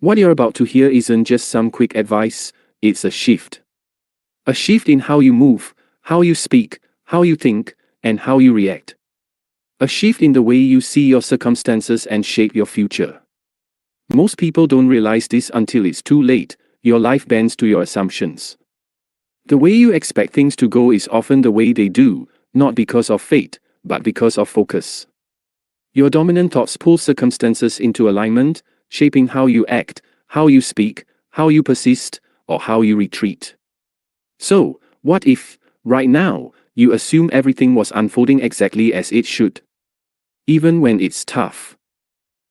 What you're about to hear isn't just some quick advice, it's a shift. A shift in how you move, how you speak, how you think, and how you react. A shift in the way you see your circumstances and shape your future. Most people don't realize this until it's too late. Your life bends to your assumptions. The way you expect things to go is often the way they do, not because of fate, but because of focus. Your dominant thoughts pull circumstances into alignment, shaping how you act, how you speak, how you persist, or how you retreat. So, what if, right now, you assume everything was unfolding exactly as it should? Even when it's tough.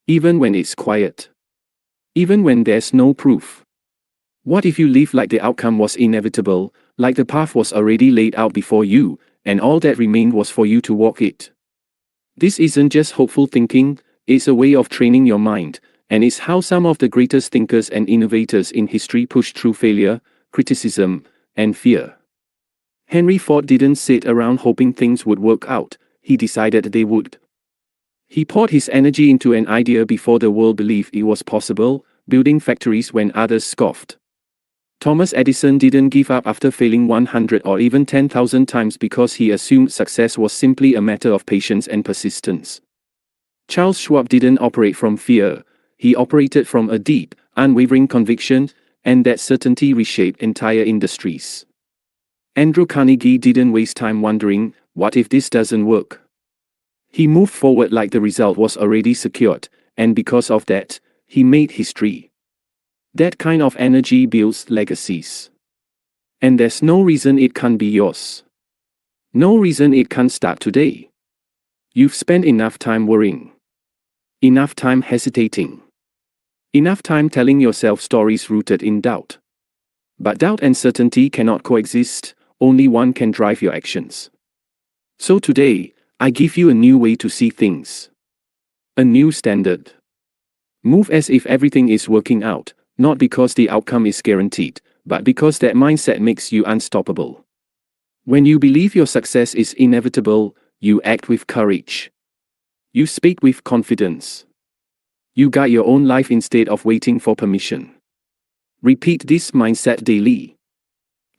Even when it's quiet. Even when there's no proof. What if you live like the outcome was inevitable, like the path was already laid out before you, and all that remained was for you to walk it? This isn't just hopeful thinking, it's a way of training your mind, and it's how some of the greatest thinkers and innovators in history pushed through failure, criticism, and fear. Henry Ford didn't sit around hoping things would work out, he decided they would. He poured his energy into an idea before the world believed it was possible, building factories when others scoffed. Thomas Edison didn't give up after failing 100 or even 10,000 times because he assumed success was simply a matter of patience and persistence. Charles Schwab didn't operate from fear, he operated from a deep, unwavering conviction, and that certainty reshaped entire industries. Andrew Carnegie didn't waste time wondering, what if this doesn't work? He moved forward like the result was already secured, and because of that, he made history. That kind of energy builds legacies. And there's no reason it can't be yours. No reason it can't start today. You've spent enough time worrying. Enough time hesitating. Enough time telling yourself stories rooted in doubt. But doubt and certainty cannot coexist, only one can drive your actions. So today, I give you a new way to see things. A new standard. Move as if everything is working out, not because the outcome is guaranteed, but because that mindset makes you unstoppable. When you believe your success is inevitable, you act with courage. You speak with confidence. You guide your own life instead of waiting for permission. Repeat this mindset daily.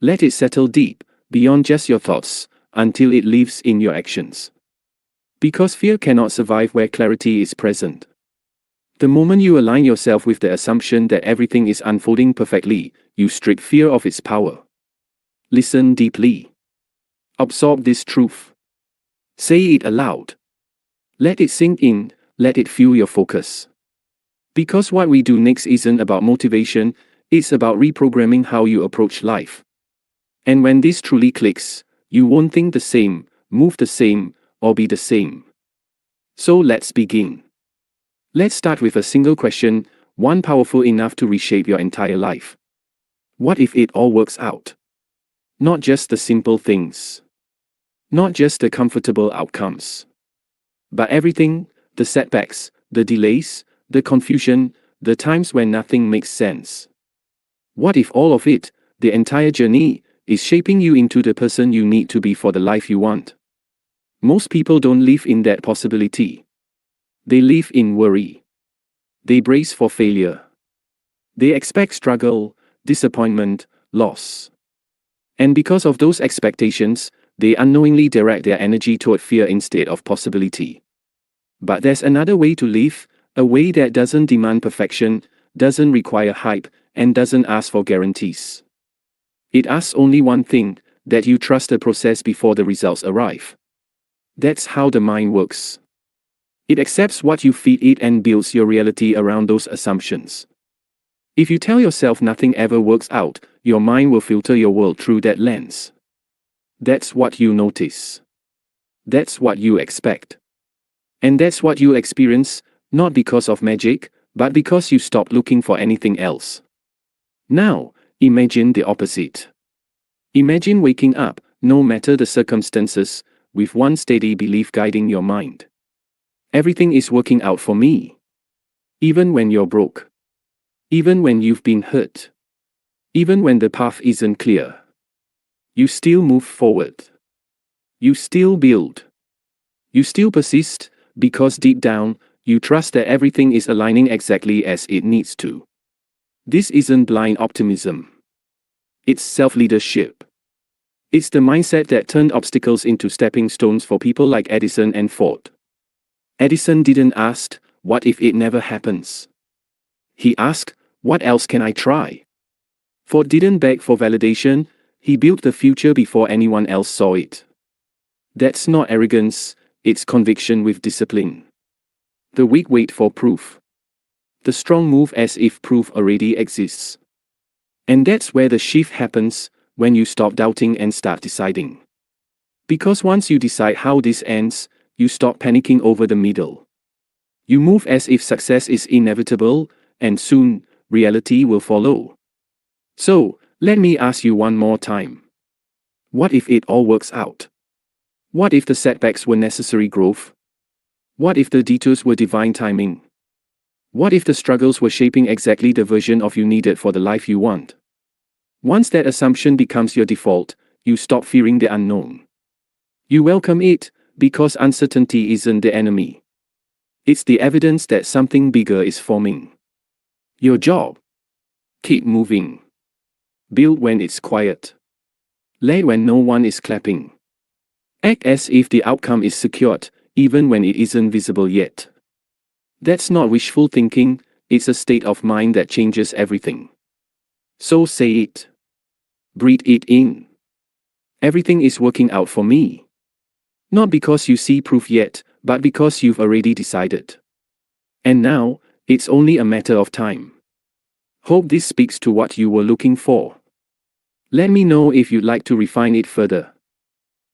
Let it settle deep, beyond just your thoughts, until it lives in your actions. Because fear cannot survive where clarity is present. The moment you align yourself with the assumption that everything is unfolding perfectly, you strip fear of its power. Listen deeply. Absorb this truth. Say it aloud. Let it sink in, let it fuel your focus. Because what we do next isn't about motivation, it's about reprogramming how you approach life. And when this truly clicks, you won't think the same, move the same, or be the same. So let's begin. Let's start with a single question, one powerful enough to reshape your entire life. What if it all works out? Not just the simple things. Not just the comfortable outcomes. But everything, the setbacks, the delays, the confusion, the times when nothing makes sense. What if all of it, the entire journey, is shaping you into the person you need to be for the life you want? Most people don't live in that possibility. They live in worry. They brace for failure. They expect struggle, disappointment, loss. And because of those expectations, they unknowingly direct their energy toward fear instead of possibility. But there's another way to live, a way that doesn't demand perfection, doesn't require hype, and doesn't ask for guarantees. It asks only one thing, that you trust the process before the results arrive. That's how the mind works. It accepts what you feed it and builds your reality around those assumptions. If you tell yourself nothing ever works out, your mind will filter your world through that lens. That's what you notice. That's what you expect. And that's what you'll experience, not because of magic, but because you stop looking for anything else. Now, imagine the opposite. Imagine waking up, no matter the circumstances, with one steady belief guiding your mind. Everything is working out for me. Even when you're broke. Even when you've been hurt. Even when the path isn't clear. You still move forward. You still build. You still persist, because deep down, you trust that everything is aligning exactly as it needs to. This isn't blind optimism. It's self-leadership. It's the mindset that turned obstacles into stepping stones for people like Edison and Ford. Edison didn't ask, "What if it never happens?" He asked, "What else can I try?" Ford didn't beg for validation, he built the future before anyone else saw it. That's not arrogance, it's conviction with discipline. The weak wait for proof. The strong move as if proof already exists. And that's where the shift happens, when you stop doubting and start deciding. Because once you decide how this ends, you stop panicking over the middle. You move as if success is inevitable, and soon, reality will follow. So, let me ask you one more time. What if it all works out? What if the setbacks were necessary growth? What if the detours were divine timing? What if the struggles were shaping exactly the version of you needed for the life you want? Once that assumption becomes your default, you stop fearing the unknown. You welcome it, because uncertainty isn't the enemy. It's the evidence that something bigger is forming. Your job. Keep moving. Build when it's quiet. Lead when no one is clapping. Act as if the outcome is secured, even when it isn't visible yet. That's not wishful thinking, it's a state of mind that changes everything. So say it. Breathe it in. Everything is working out for me. Not because you see proof yet, but because you've already decided. And now, it's only a matter of time. Hope this speaks to what you were looking for. Let me know if you'd like to refine it further.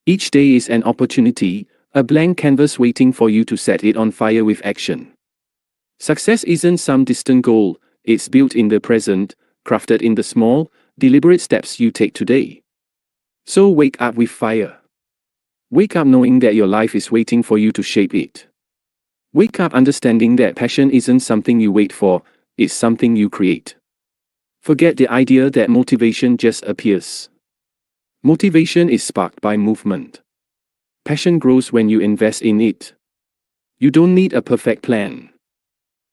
Each day is an opportunity, a blank canvas waiting for you to set it on fire with action. Success isn't some distant goal, it's built in the present, crafted in the small, deliberate steps you take today. So wake up with fire. Wake up knowing that your life is waiting for you to shape it. Wake up understanding that passion isn't something you wait for, it's something you create. Forget the idea that motivation just appears. Motivation is sparked by movement. Passion grows when you invest in it. You don't need a perfect plan.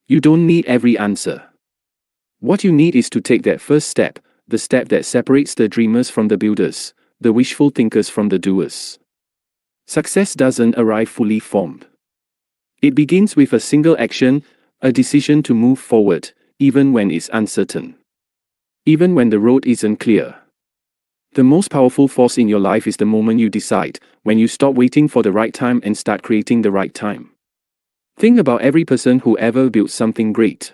You don't need every answer. What you need is to take that first step, the step that separates the dreamers from the builders, the wishful thinkers from the doers. Success doesn't arrive fully formed. It begins with a single action, a decision to move forward, even when it's uncertain. Even when the road isn't clear. The most powerful force in your life is the moment you decide, when you stop waiting for the right time and start creating the right time. Think about every person who ever built something great.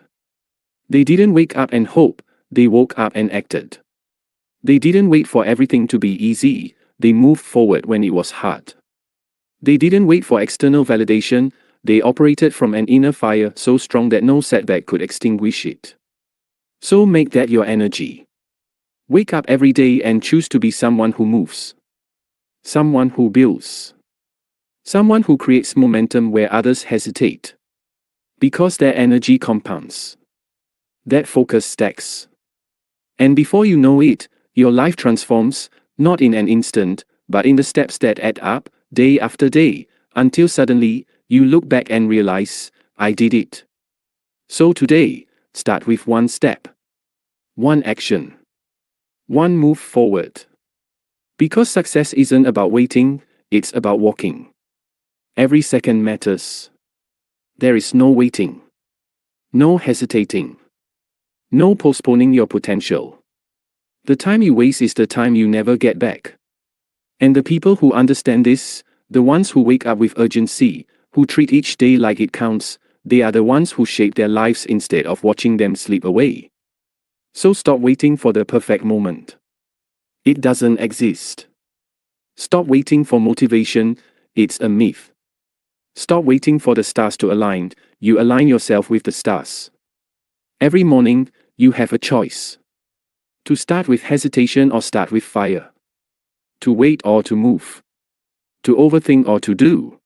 They didn't wake up and hope, they woke up and acted. They didn't wait for everything to be easy, they moved forward when it was hard. They didn't wait for external validation, they operated from an inner fire so strong that no setback could extinguish it. So make that your energy. Wake up every day and choose to be someone who moves. Someone who builds. Someone who creates momentum where others hesitate. Because their energy compounds. That focus stacks. And before you know it, your life transforms, not in an instant, but in the steps that add up, day after day, until suddenly, you look back and realize, I did it. So today, start with one step. One action. One move forward. Because success isn't about waiting, it's about walking. Every second matters. There is no waiting. No hesitating. No postponing your potential. The time you waste is the time you never get back. And the people who understand this, the ones who wake up with urgency, who treat each day like it counts, they are the ones who shape their lives instead of watching them slip away. So stop waiting for the perfect moment. It doesn't exist. Stop waiting for motivation, it's a myth. Stop waiting for the stars to align, you align yourself with the stars. Every morning, you have a choice. To start with hesitation or start with fire. To wait or to move. To overthink or to do.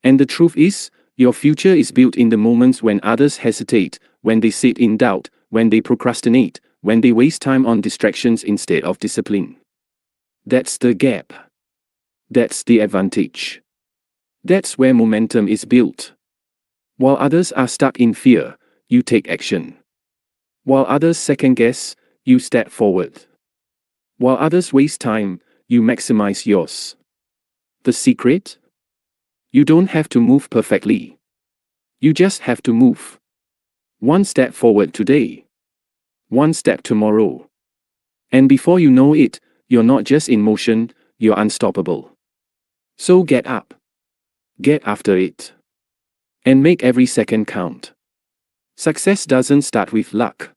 And the truth is, your future is built in the moments when others hesitate, when they sit in doubt, when they procrastinate, when they waste time on distractions instead of discipline. That's the gap. That's the advantage. That's where momentum is built. While others are stuck in fear, you take action. While others second guess, you step forward. While others waste time, you maximize yours. The secret? You don't have to move perfectly. You just have to move. One step forward today. One step tomorrow. And before you know it, you're not just in motion, you're unstoppable. So get up. Get after it. And make every second count. Success doesn't start with luck.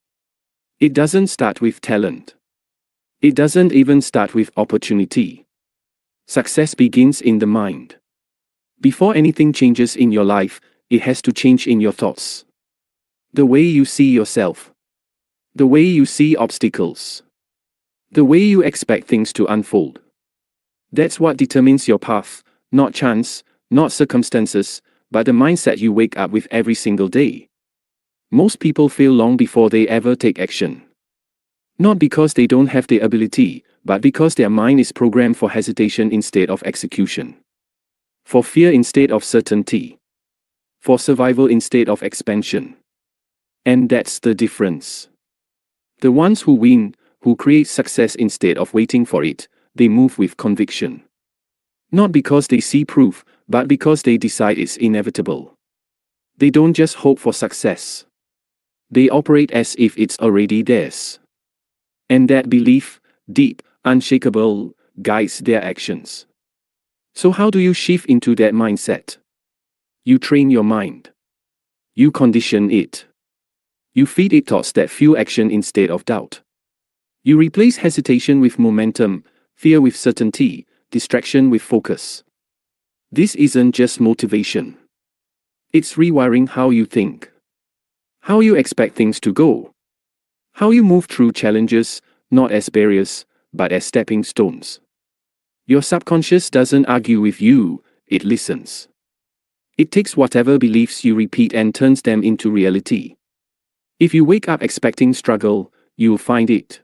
It doesn't start with talent. It doesn't even start with opportunity. Success begins in the mind. Before anything changes in your life, it has to change in your thoughts. The way you see yourself. The way you see obstacles. The way you expect things to unfold. That's what determines your path, not chance, not circumstances, but the mindset you wake up with every single day. Most people fail long before they ever take action. Not because they don't have the ability, but because their mind is programmed for hesitation instead of execution. For fear instead of certainty. For survival instead of expansion. And that's the difference. The ones who win, who create success instead of waiting for it, they move with conviction. Not because they see proof, but because they decide it's inevitable. They don't just hope for success. They operate as if it's already theirs. And that belief, deep, unshakable, guides their actions. So how do you shift into that mindset? You train your mind. You condition it. You feed it thoughts that fuel action instead of doubt. You replace hesitation with momentum, fear with certainty, distraction with focus. This isn't just motivation. It's rewiring how you think. How you expect things to go. How you move through challenges, not as barriers, but as stepping stones. Your subconscious doesn't argue with you, it listens. It takes whatever beliefs you repeat and turns them into reality. If you wake up expecting struggle, you'll find it.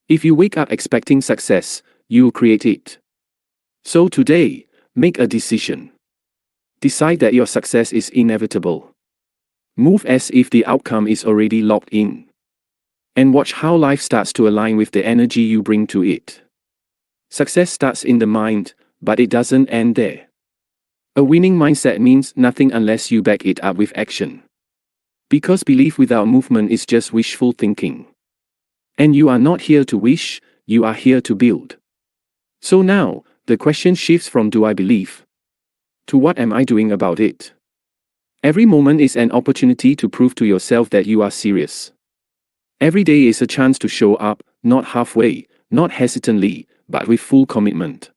If you wake up expecting success, you'll create it. So today, make a decision. Decide that your success is inevitable. Move as if the outcome is already locked in. And watch how life starts to align with the energy you bring to it. Success starts in the mind, but it doesn't end there. A winning mindset means nothing unless you back it up with action. Because belief without movement is just wishful thinking. And you are not here to wish, you are here to build. So now, the question shifts from do I believe? To what am I doing about it? Every moment is an opportunity to prove to yourself that you are serious. Every day is a chance to show up, not halfway, not hesitantly, but with full commitment.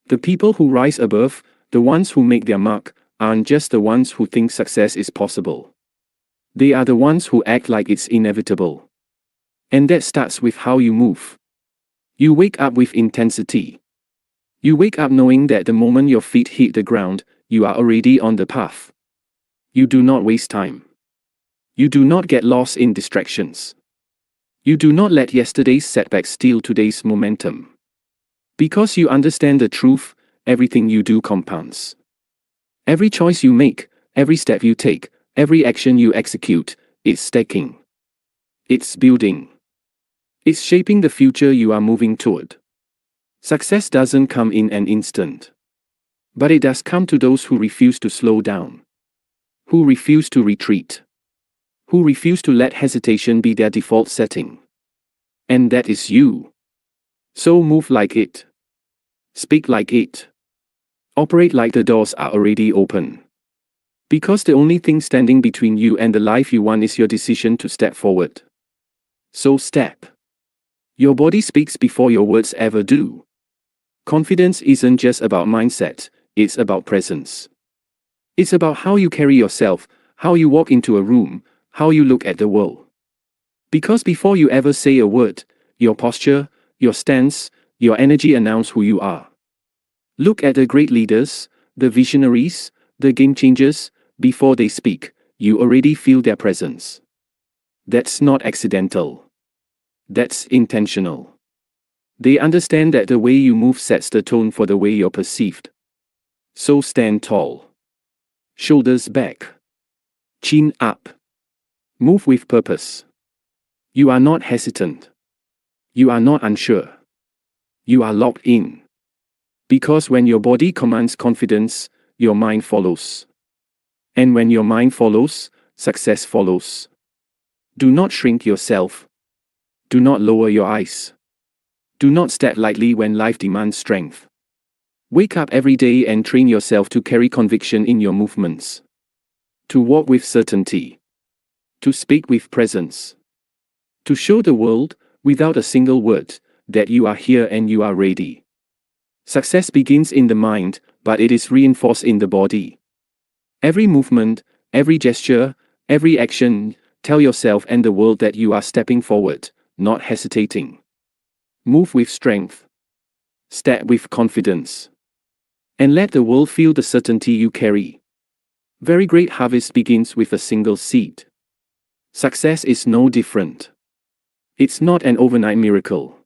The people who rise above, the ones who make their mark, aren't just the ones who think success is possible. They are the ones who act like it's inevitable. And that starts with how you move. You wake up with intensity. You wake up knowing that the moment your feet hit the ground, you are already on the path. You do not waste time. You do not get lost in distractions. You do not let yesterday's setbacks steal today's momentum. Because you understand the truth, everything you do compounds. Every choice you make, every step you take, every action you execute, is stacking. It's building. It's shaping the future you are moving toward. Success doesn't come in an instant. But it does come to those who refuse to slow down. Who refuse to retreat. Who refuse to let hesitation be their default setting. And that is you. So move like it. Speak like it. Operate like the doors are already open. Because the only thing standing between you and the life you want is your decision to step forward. So step. Your body speaks before your words ever do. Confidence isn't just about mindset, it's about presence. It's about how you carry yourself, how you walk into a room, how you look at the world. Because before you ever say a word, your posture, your stance, your energy announce who you are. Look at the great leaders, the visionaries, the game changers. Before they speak, you already feel their presence. That's not accidental. That's intentional. They understand that the way you move sets the tone for the way you're perceived. So stand tall. Shoulders back. Chin up. Move with purpose. You are not hesitant. You are not unsure. You are locked in. Because when your body commands confidence, your mind follows. And when your mind follows, success follows. Do not shrink yourself. Do not lower your eyes. Do not step lightly when life demands strength. Wake up every day and train yourself to carry conviction in your movements. To walk with certainty. To speak with presence. To show the world, without a single word, that you are here and you are ready. Success begins in the mind, but it is reinforced in the body. Every movement, every gesture, every action, tell yourself and the world that you are stepping forward, not hesitating. Move with strength. Step with confidence. And let the world feel the certainty you carry. Very great harvest begins with a single seed. Success is no different. It's not an overnight miracle.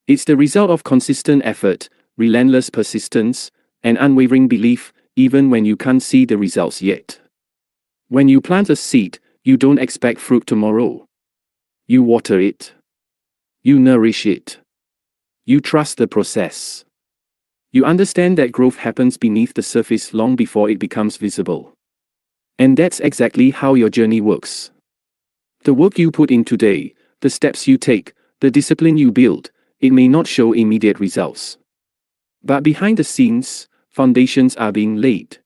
It's the result of consistent effort, relentless persistence, and unwavering belief, even when you can't see the results yet. When you plant a seed, you don't expect fruit tomorrow. You water it. You nourish it. You trust the process. You understand that growth happens beneath the surface long before it becomes visible. And that's exactly how your journey works. The work you put in today, the steps you take, the discipline you build, it may not show immediate results. But behind the scenes, foundations are being laid.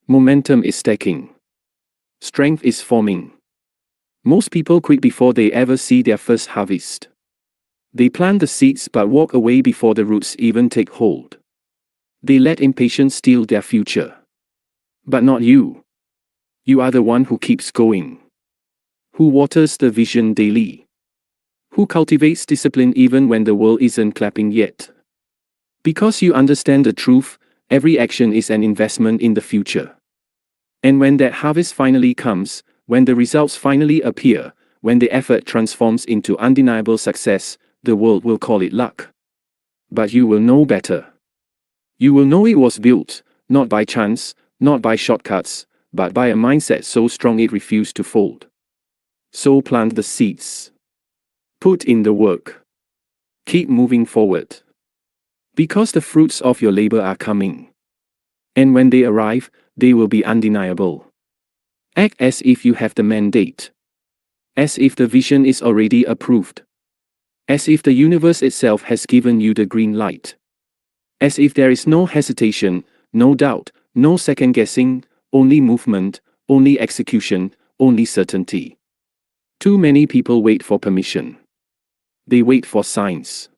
Momentum is stacking. Strength is forming. Most people quit before they ever see their first harvest. They plant the seeds but walk away before the roots even take hold. They let impatience steal their future. But not you. You are the one who keeps going. Who waters the vision daily. Who cultivates discipline even when the world isn't clapping yet. Because you understand the truth, every action is an investment in the future. And when that harvest finally comes, when the results finally appear, when the effort transforms into undeniable success, the world will call it luck. But you will know better. You will know it was built, not by chance, not by shortcuts, but by a mindset so strong it refused to fold. So plant the seeds. Put in the work. Keep moving forward. Because the fruits of your labor are coming. And when they arrive, they will be undeniable. Act as if you have the mandate. As if the vision is already approved. As if the universe itself has given you the green light. As if there is no hesitation, no doubt, no second guessing, only movement, only execution, only certainty. Too many people wait for permission. They wait for signs.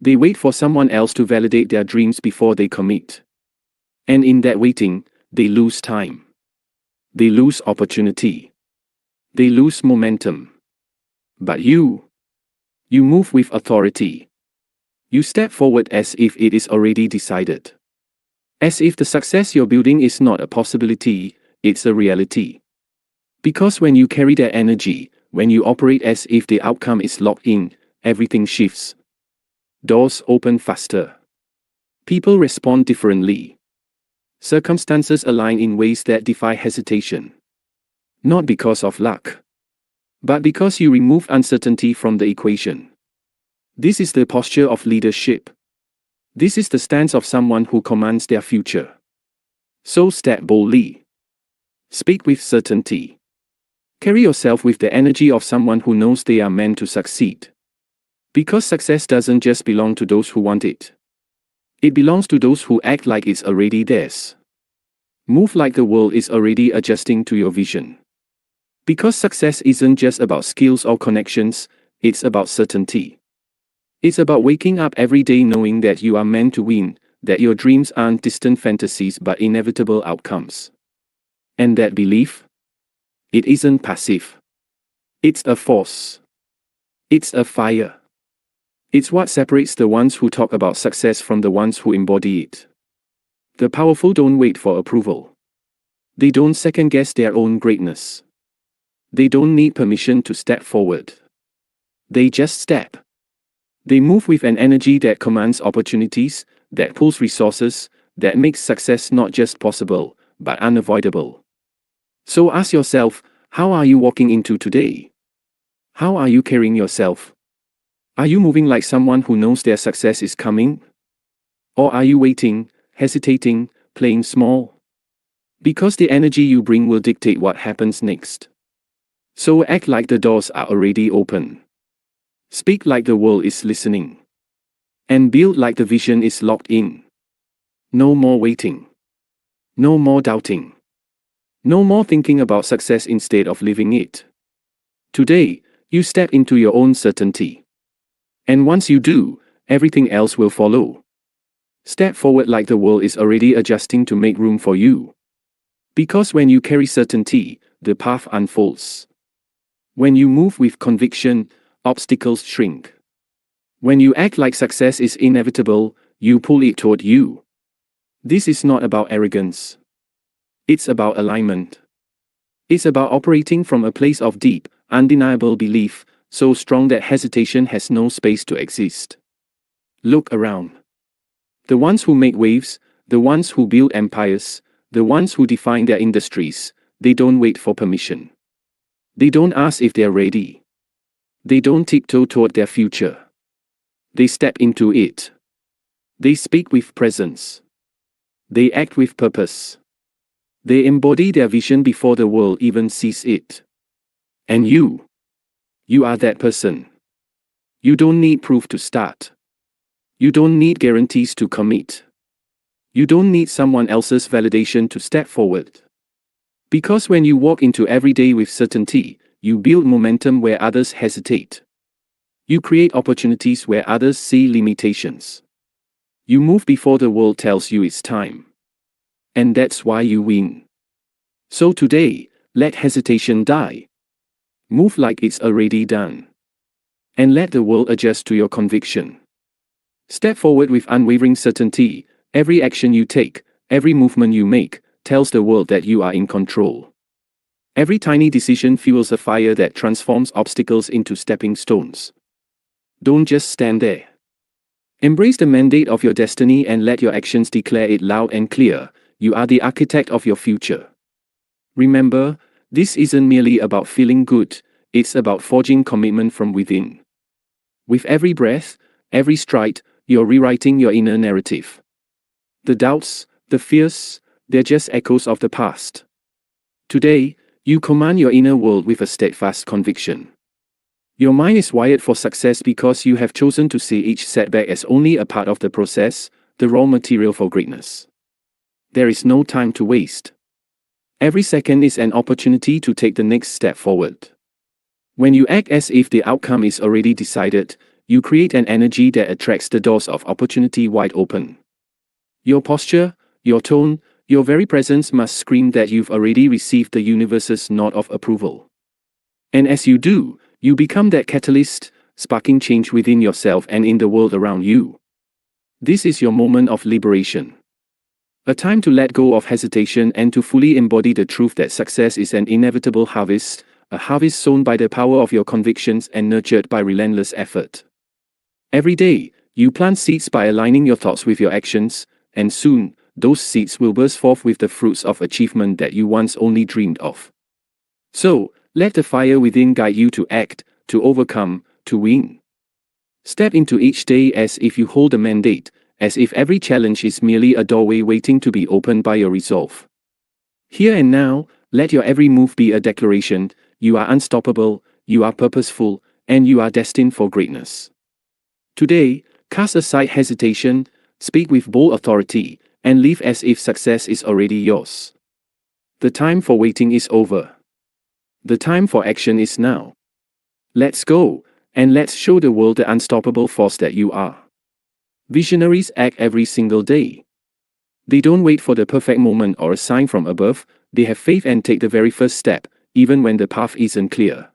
They wait for someone else to validate their dreams before they commit. And in that waiting, they lose time. They lose opportunity. They lose momentum. But you move with authority. You step forward as if it is already decided. As if the success you're building is not a possibility, it's a reality. Because when you carry that energy, when you operate as if the outcome is locked in, everything shifts. Doors open faster. People respond differently. Circumstances align in ways that defy hesitation. Not because of luck, but because you remove uncertainty from the equation. This is the posture of leadership. This is the stance of someone who commands their future. So step boldly. Speak with certainty. Carry yourself with the energy of someone who knows they are meant to succeed. Because success doesn't just belong to those who want it. It belongs to those who act like it's already theirs. Move like the world is already adjusting to your vision. Because success isn't just about skills or connections, it's about certainty. It's about waking up every day knowing that you are meant to win, that your dreams aren't distant fantasies but inevitable outcomes. And that belief? It isn't passive. It's a force. It's a fire. It's what separates the ones who talk about success from the ones who embody it. The powerful don't wait for approval. They don't second-guess their own greatness. They don't need permission to step forward. They just step. They move with an energy that commands opportunities, that pulls resources, that makes success not just possible, but unavoidable. So ask yourself, how are you walking into today? How are you carrying yourself? Are you moving like someone who knows their success is coming? Or are you waiting, hesitating, playing small? Because the energy you bring will dictate what happens next. So act like the doors are already open. Speak like the world is listening. And build like the vision is locked in. No more waiting. No more doubting. No more thinking about success instead of living it. Today, you step into your own certainty. And once you do, everything else will follow. Step forward like the world is already adjusting to make room for you. Because when you carry certainty, the path unfolds. When you move with conviction, obstacles shrink. When you act like success is inevitable, you pull it toward you. This is not about arrogance. It's about alignment. It's about operating from a place of deep, undeniable belief, so strong that hesitation has no space to exist. Look around. The ones who make waves, the ones who build empires, the ones who define their industries, they don't wait for permission. They don't ask if they're ready. They don't tiptoe toward their future. They step into it. They speak with presence. They act with purpose. They embody their vision before the world even sees it. And you are that person. You don't need proof to start. You don't need guarantees to commit. You don't need someone else's validation to step forward. Because when you walk into every day with certainty, you build momentum where others hesitate. You create opportunities where others see limitations. You move before the world tells you it's time. And that's why you win. So today, let hesitation die. Move like it's already done. And let the world adjust to your conviction. Step forward with unwavering certainty. Every action you take, every movement you make, tells the world that you are in control. Every tiny decision fuels a fire that transforms obstacles into stepping stones. Don't just stand there. Embrace the mandate of your destiny and let your actions declare it loud and clear. You are the architect of your future. Remember, this isn't merely about feeling good, it's about forging commitment from within. With every breath, every stride, you're rewriting your inner narrative. The doubts, the fears, they're just echoes of the past. Today, you command your inner world with a steadfast conviction. Your mind is wired for success because you have chosen to see each setback as only a part of the process, the raw material for greatness. There is no time to waste. Every second is an opportunity to take the next step forward. When you act as if the outcome is already decided, you create an energy that attracts the doors of opportunity wide open. Your posture, your tone, your very presence must scream that you've already received the universe's nod of approval. And as you do, you become that catalyst, sparking change within yourself and in the world around you. This is your moment of liberation. A time to let go of hesitation and to fully embody the truth that success is an inevitable harvest, a harvest sown by the power of your convictions and nurtured by relentless effort. Every day, you plant seeds by aligning your thoughts with your actions, and soon, those seeds will burst forth with the fruits of achievement that you once only dreamed of. So, let the fire within guide you to act, to overcome, to win. Step into each day as if you hold a mandate, as if every challenge is merely a doorway waiting to be opened by your resolve. Here and now, let your every move be a declaration: you are unstoppable, you are purposeful, and you are destined for greatness. Today, cast aside hesitation, speak with bold authority, and live as if success is already yours. The time for waiting is over. The time for action is now. Let's go, and let's show the world the unstoppable force that you are. Visionaries act every single day. They don't wait for the perfect moment or a sign from above, they have faith and take the very first step, even when the path isn't clear.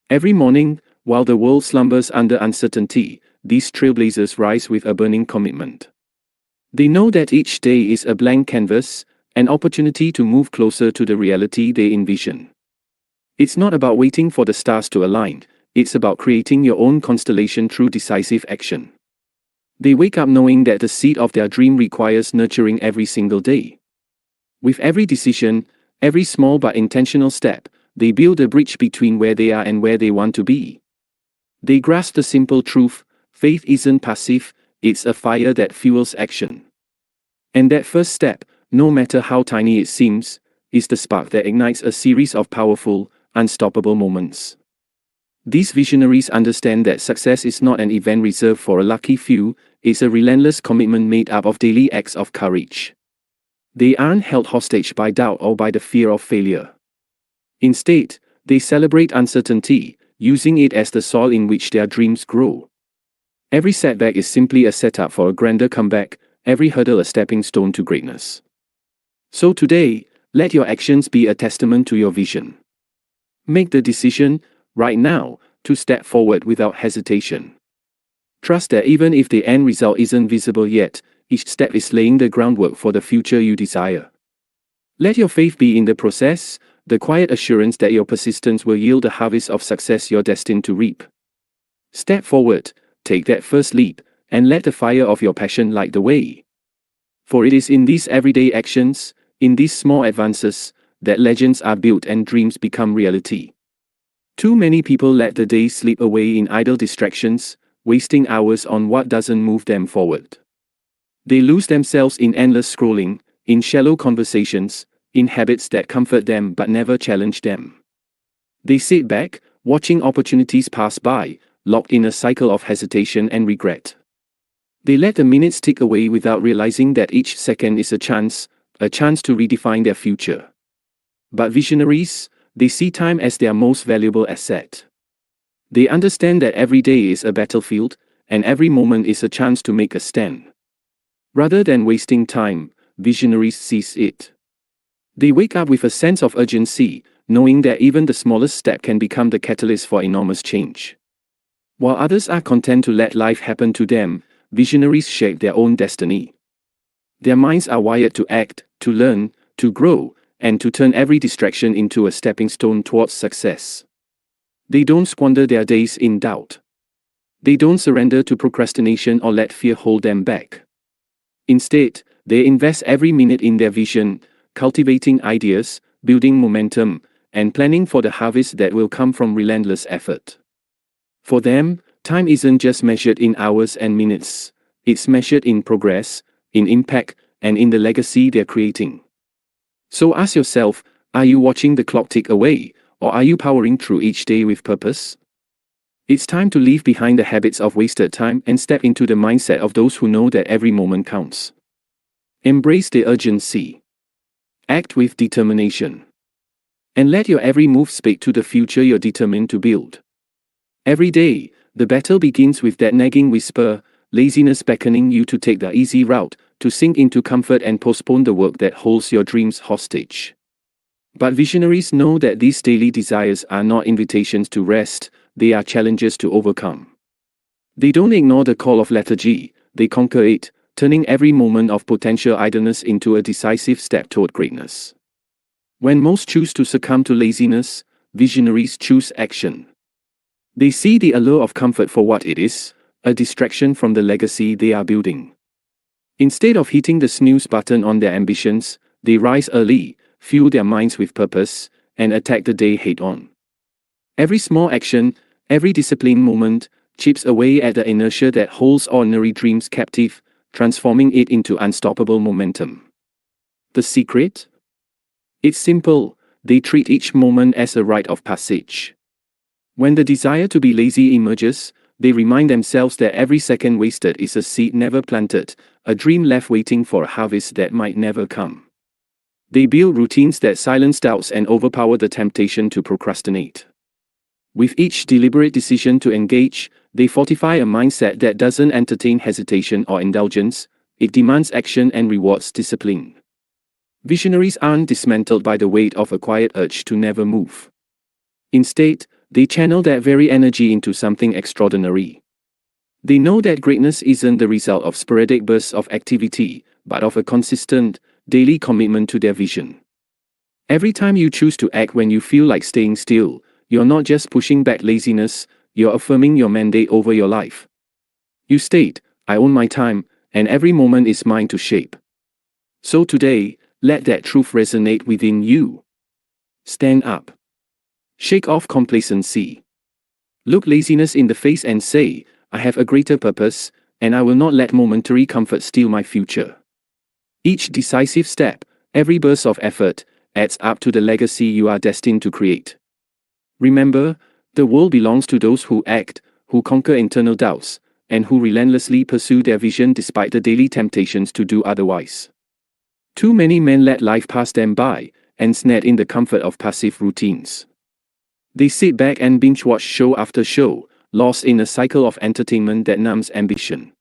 Every morning, while the world slumbers under uncertainty, these trailblazers rise with a burning commitment. They know that each day is a blank canvas, an opportunity to move closer to the reality they envision. It's not about waiting for the stars to align, it's about creating your own constellation through decisive action. They wake up knowing that the seed of their dream requires nurturing every single day. With every decision, every small but intentional step, they build a bridge between where they are and where they want to be. They grasp the simple truth: faith isn't passive, it's a fire that fuels action. And that first step, no matter how tiny it seems, is the spark that ignites a series of powerful, unstoppable moments. These visionaries understand that success is not an event reserved for a lucky few, it's a relentless commitment made up of daily acts of courage. They aren't held hostage by doubt or by the fear of failure. Instead, they celebrate uncertainty, using it as the soil in which their dreams grow. Every setback is simply a setup for a grander comeback, every hurdle a stepping stone to greatness. So today, let your actions be a testament to your vision. Make the decision, right now, to step forward without hesitation. Trust that even if the end result isn't visible yet, each step is laying the groundwork for the future you desire. Let your faith be in the process, the quiet assurance that your persistence will yield the harvest of success you're destined to reap. Step forward, take that first leap, and let the fire of your passion light the way. For it is in these everyday actions, in these small advances, that legends are built and dreams become reality. Too many people let the day slip away in idle distractions, wasting hours on what doesn't move them forward. They lose themselves in endless scrolling, in shallow conversations, in habits that comfort them but never challenge them. They sit back, watching opportunities pass by, locked in a cycle of hesitation and regret. They let the minutes tick away without realizing that each second is a chance to redefine their future. But visionaries, they see time as their most valuable asset. They understand that every day is a battlefield, and every moment is a chance to make a stand. Rather than wasting time, visionaries seize it. They wake up with a sense of urgency, knowing that even the smallest step can become the catalyst for enormous change. While others are content to let life happen to them, visionaries shape their own destiny. Their minds are wired to act, to learn, to grow, and to turn every distraction into a stepping stone towards success. They don't squander their days in doubt. They don't surrender to procrastination or let fear hold them back. Instead, they invest every minute in their vision, cultivating ideas, building momentum, and planning for the harvest that will come from relentless effort. For them, time isn't just measured in hours and minutes, it's measured in progress, in impact, and in the legacy they're creating. So ask yourself, are you watching the clock tick away, or are you powering through each day with purpose? It's time to leave behind the habits of wasted time and step into the mindset of those who know that every moment counts. Embrace the urgency. Act with determination. And let your every move speak to the future you're determined to build. Every day, the battle begins with that nagging whisper, laziness beckoning you to take the easy route, to sink into comfort and postpone the work that holds your dreams hostage. But visionaries know that these daily desires are not invitations to rest, they are challenges to overcome. They don't ignore the call of lethargy, they conquer it, turning every moment of potential idleness into a decisive step toward greatness. When most choose to succumb to laziness, visionaries choose action. They see the allure of comfort for what it is, a distraction from the legacy they are building. Instead of hitting the snooze button on their ambitions, they rise early, fuel their minds with purpose, and attack the day head-on. Every small action, every disciplined moment, chips away at the inertia that holds ordinary dreams captive, transforming it into unstoppable momentum. The secret? It's simple, they treat each moment as a rite of passage. When the desire to be lazy emerges, they remind themselves that every second wasted is a seed never planted, a dream left waiting for a harvest that might never come. They build routines that silence doubts and overpower the temptation to procrastinate. With each deliberate decision to engage, they fortify a mindset that doesn't entertain hesitation or indulgence, it demands action and rewards discipline. Visionaries aren't dismantled by the weight of a quiet urge to never move. Instead, they channel that very energy into something extraordinary. They know that greatness isn't the result of sporadic bursts of activity, but of a consistent, daily commitment to their vision. Every time you choose to act when you feel like staying still, you're not just pushing back laziness, you're affirming your mandate over your life. You state, I own my time, and every moment is mine to shape. So today, let that truth resonate within you. Stand up. Shake off complacency. Look laziness in the face and say, I have a greater purpose, and I will not let momentary comfort steal my future. Each decisive step, every burst of effort, adds up to the legacy you are destined to create. Remember, the world belongs to those who act, who conquer internal doubts, and who relentlessly pursue their vision despite the daily temptations to do otherwise. Too many men let life pass them by, ensnared in the comfort of passive routines. They sit back and binge-watch show after show, lost in a cycle of entertainment that numbs ambition.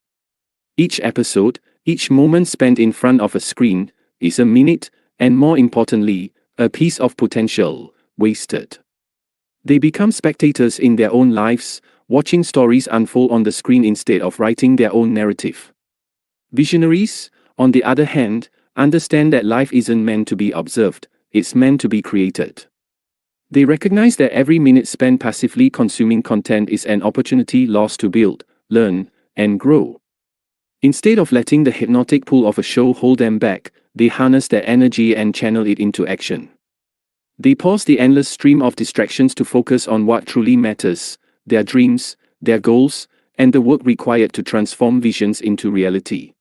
Each episode, each moment spent in front of a screen, is a minute, and more importantly, a piece of potential, wasted. They become spectators in their own lives, watching stories unfold on the screen instead of writing their own narrative. Visionaries, on the other hand, understand that life isn't meant to be observed, it's meant to be created. They recognize that every minute spent passively consuming content is an opportunity lost to build, learn, and grow. Instead of letting the hypnotic pull of a show hold them back, they harness their energy and channel it into action. They pause the endless stream of distractions to focus on what truly matters, their dreams, their goals, and the work required to transform visions into reality.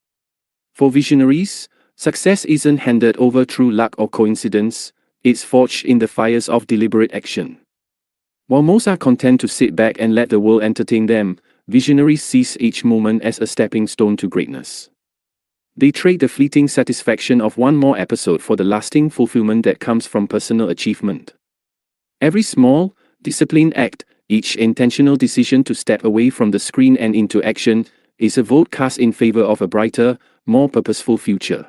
For visionaries, success isn't handed over through luck or coincidence, it's forged in the fires of deliberate action. While most are content to sit back and let the world entertain them, visionaries seize each moment as a stepping stone to greatness. They trade the fleeting satisfaction of one more episode for the lasting fulfillment that comes from personal achievement. Every small, disciplined act, each intentional decision to step away from the screen and into action, is a vote cast in favor of a brighter, more purposeful future.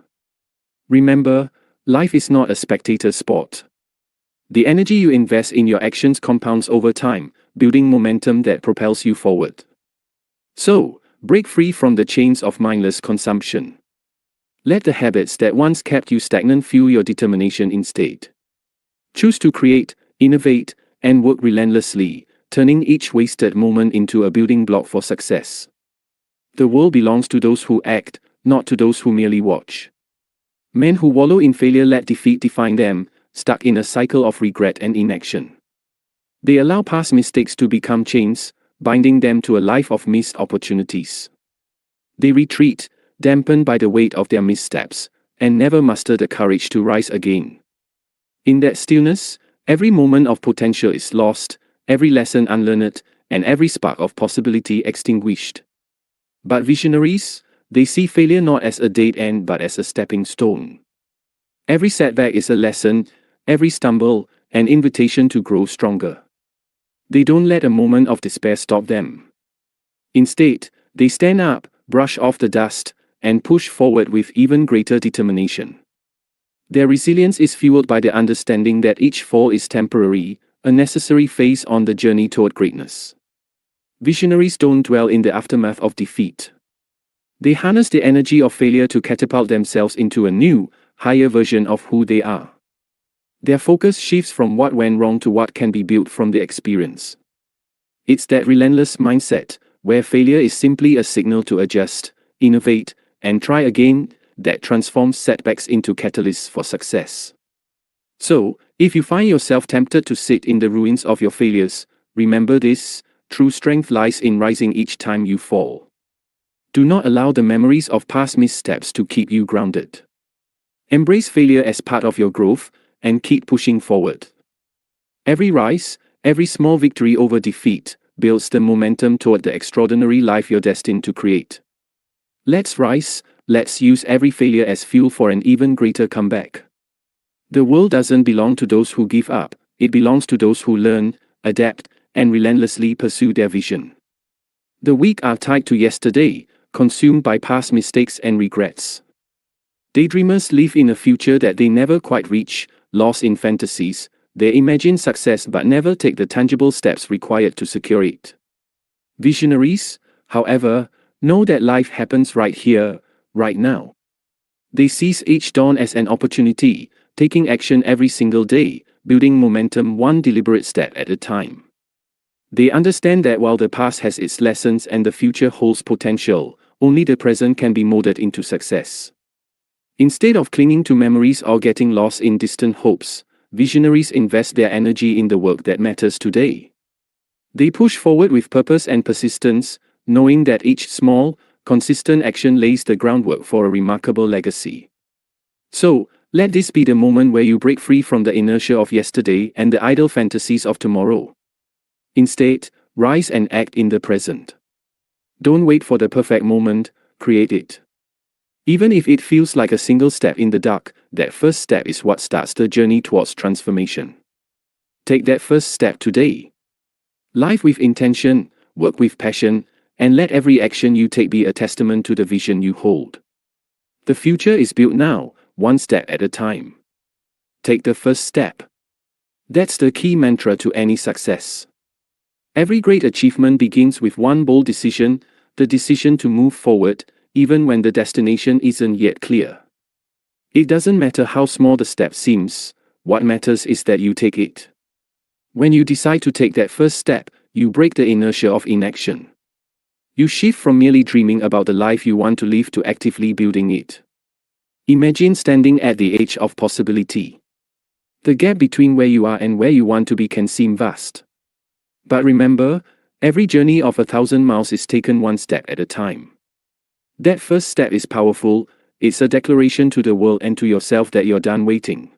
Remember, life is not a spectator sport. The energy you invest in your actions compounds over time, building momentum that propels you forward. So, break free from the chains of mindless consumption. Let the habits that once kept you stagnant fuel your determination instead. Choose to create, innovate, and work relentlessly, turning each wasted moment into a building block for success. The world belongs to those who act, not to those who merely watch. Men who wallow in failure let defeat define them, stuck in a cycle of regret and inaction. They allow past mistakes to become chains, binding them to a life of missed opportunities. They retreat, dampened by the weight of their missteps, and never muster the courage to rise again. In that stillness, every moment of potential is lost, every lesson unlearned, and every spark of possibility extinguished. But visionaries, they see failure not as a dead end but as a stepping stone. Every setback is a lesson, every stumble, an invitation to grow stronger. They don't let a moment of despair stop them. Instead, they stand up, brush off the dust, and push forward with even greater determination. Their resilience is fueled by the understanding that each fall is temporary, a necessary phase on the journey toward greatness. Visionaries don't dwell in the aftermath of defeat. They harness the energy of failure to catapult themselves into a new, higher version of who they are. Their focus shifts from what went wrong to what can be built from the experience. It's that relentless mindset, where failure is simply a signal to adjust, innovate, and try again, that transforms setbacks into catalysts for success. So, if you find yourself tempted to sit in the ruins of your failures, remember this: true strength lies in rising each time you fall. Do not allow the memories of past missteps to keep you grounded. Embrace failure as part of your growth, and keep pushing forward. Every rise, every small victory over defeat, builds the momentum toward the extraordinary life you're destined to create. Let's rise, let's use every failure as fuel for an even greater comeback. The world doesn't belong to those who give up, it belongs to those who learn, adapt, and relentlessly pursue their vision. The weak are tied to yesterday, consumed by past mistakes and regrets. Daydreamers live in a future that they never quite reach, lost in fantasies. They imagine success but never take the tangible steps required to secure it. Visionaries, however, know that life happens right here, right now. They seize each dawn as an opportunity, taking action every single day, building momentum one deliberate step at a time. They understand that while the past has its lessons and the future holds potential, only the present can be molded into success. Instead of clinging to memories or getting lost in distant hopes, visionaries invest their energy in the work that matters today. They push forward with purpose and persistence, knowing that each small, consistent action lays the groundwork for a remarkable legacy. So, let this be the moment where you break free from the inertia of yesterday and the idle fantasies of tomorrow. Instead, rise and act in the present. Don't wait for the perfect moment, create it. Even if it feels like a single step in the dark, that first step is what starts the journey towards transformation. Take that first step today. Live with intention, work with passion, and let every action you take be a testament to the vision you hold. The future is built now, one step at a time. Take the first step. That's the key mantra to any success. Every great achievement begins with one bold decision, the decision to move forward, even when the destination isn't yet clear. It doesn't matter how small the step seems, what matters is that you take it. When you decide to take that first step, you break the inertia of inaction. You shift from merely dreaming about the life you want to live to actively building it. Imagine standing at the edge of possibility. The gap between where you are and where you want to be can seem vast. But remember, every journey of 1,000 miles is taken one step at a time. That first step is powerful. It's a declaration to the world and to yourself that you're done waiting.